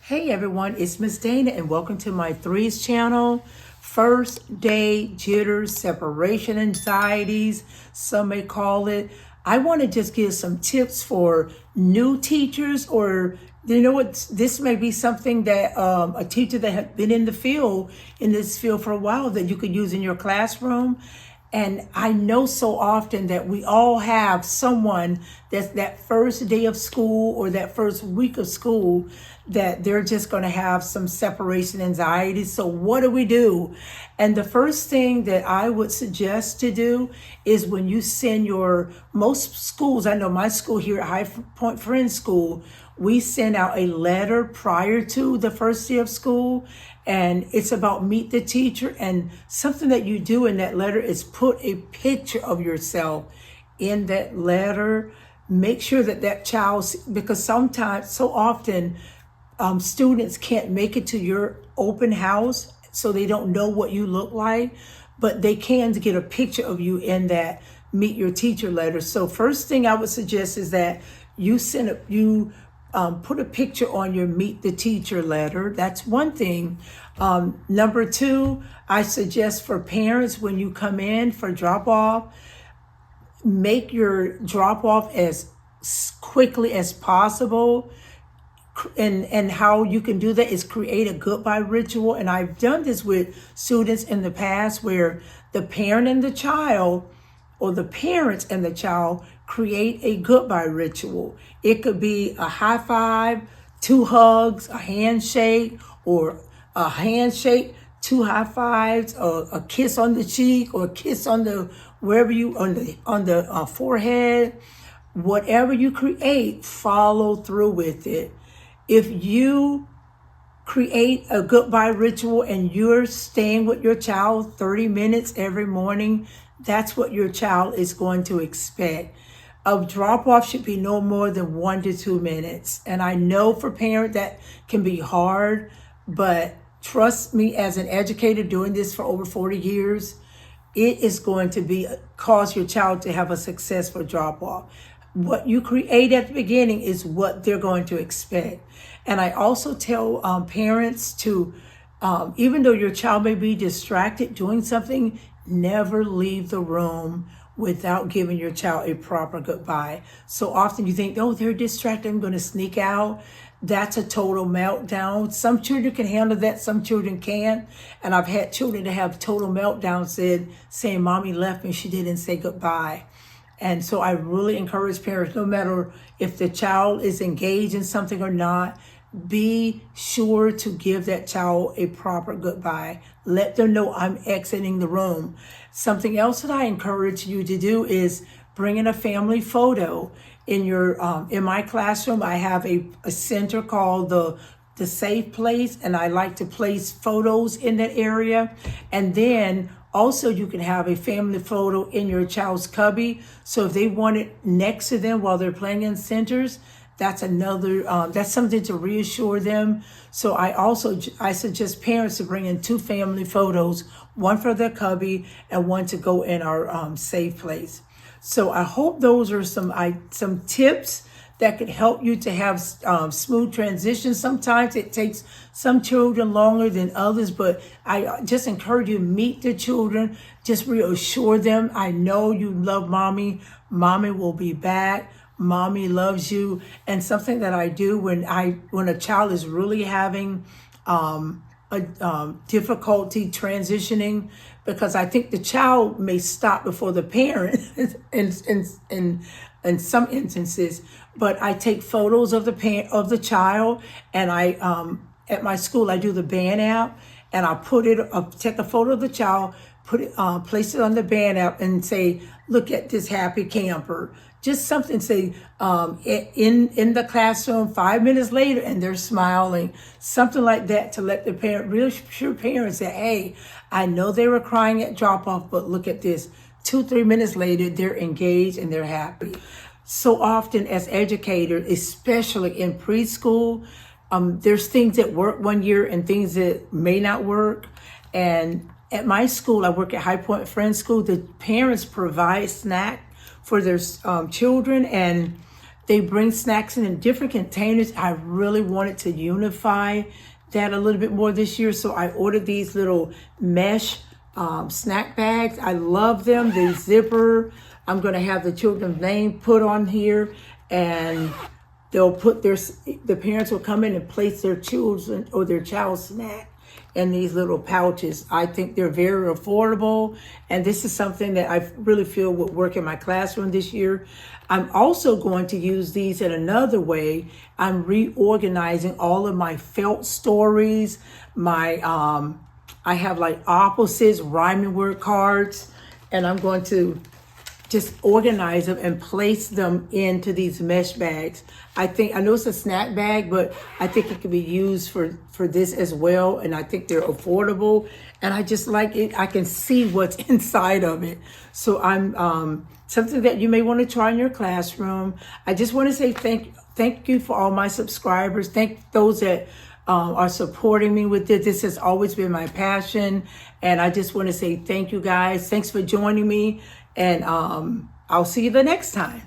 Hey everyone, it's Miss Dana and welcome to my Threes channel. First day jitters, separation anxieties, some may call it. I want to just give some tips for new teachers, or you know what, this may be something that a teacher that has been in this field for a while, that you could use in your classroom. And I know so often that we all have someone that's that first day of school or that first week of school that they're just going to have some separation anxiety. So what do we do? And the first thing that I would suggest to do is when you send most schools, I know my school here at High Point Friends School, we send out a letter prior to the first day of school, and it's about meet the teacher. And something that you do in that letter is put a picture of yourself in that letter. Make sure that child, because sometimes, so often, students can't make it to your open house, so they don't know what you look like, but they can get a picture of you in that meet your teacher letter. So first thing I would suggest is that you put a picture on your meet the teacher letter. That's one thing. Number two, I suggest for parents, when you come in for drop off, make your drop off as quickly as possible. And how you can do that is create a goodbye ritual. And I've done this with students in the past, where the parent and the child, or the parents and the child, create a goodbye ritual. It could be a high five, 2 hugs, a handshake, or a handshake, 2 high fives, or a kiss on the cheek, or a kiss on the forehead. Whatever you create, follow through with it. If you create a goodbye ritual and you're staying with your child 30 minutes every morning, that's what your child is going to expect. A drop-off should be no more than 1 to 2 minutes. And I know for parents that can be hard, but trust me, as an educator doing this for over 40 years, it is going to cause your child to have a successful drop-off. What you create at the beginning is what they're going to expect. And I also tell parents to, even though your child may be distracted doing something, never leave the room without giving your child a proper goodbye. So often you think, oh, they're distracted, I'm going to sneak out. That's a total meltdown. Some children can handle that, some children can't. And I've had children that have total meltdowns saying, mommy left me, she didn't say goodbye. And so I really encourage parents, no matter if the child is engaged in something or not, be sure to give that child a proper goodbye. Let them know I'm exiting the room. Something else that I encourage you to do is bring in a family photo. In my classroom, I have a center called the safe place, and I like to place photos in that area. And then also you can have a family photo in your child's cubby. So if they want it next to them while they're playing in centers, that's something to reassure them. So I suggest parents to bring in 2 family photos, one for their cubby and one to go in our safe place. So I hope those are some tips that could help you to have smooth transitions. Sometimes it takes some children longer than others, but I just encourage you to meet the children, just reassure them, I know you love mommy, mommy will be back, mommy loves you. And something that I do when a child is really having difficulty transitioning, because I think the child may stop before the parent in some instances, but I take photos of the child, and I at my school I do the band app, and I'll take a photo of the child, place it on the band app, and say, look at this happy camper. Just something, say, in the classroom 5 minutes later, and they're smiling. Something like that to let the reassure parents that, hey, I know they were crying at drop-off, but look at this. 2-3 minutes later, they're engaged and they're happy. So often as educators, especially in preschool, there's things that work one year and things that may not work. And at my school, I work at High Point Friends School, the parents provide snack for their children, and They bring snacks in different containers. I really wanted to unify that a little bit more this year, so I ordered these little mesh snack bags. I love them. They zipper. I'm going to have the children's name put on here, and they'll put the parents will come in and place their children or their child's snack in these little pouches. I think they're very affordable, and this is something that I really feel would work in my classroom this year. I'm also going to use these in another way. I'm reorganizing all of my felt stories. I have like opposites, rhyming word cards, and I'm going to just organize them and place them into these mesh bags. I know it's a snack bag, but I think it could be used for this as well. And I think they're affordable, and I just like it. I can see what's inside of it. So I'm something that you may want to try in your classroom. I just want to say thank you for all my subscribers. Thank those that are supporting me with it. This has always been my passion, and I just want to say thank you guys. Thanks for joining me, and I'll see you the next time.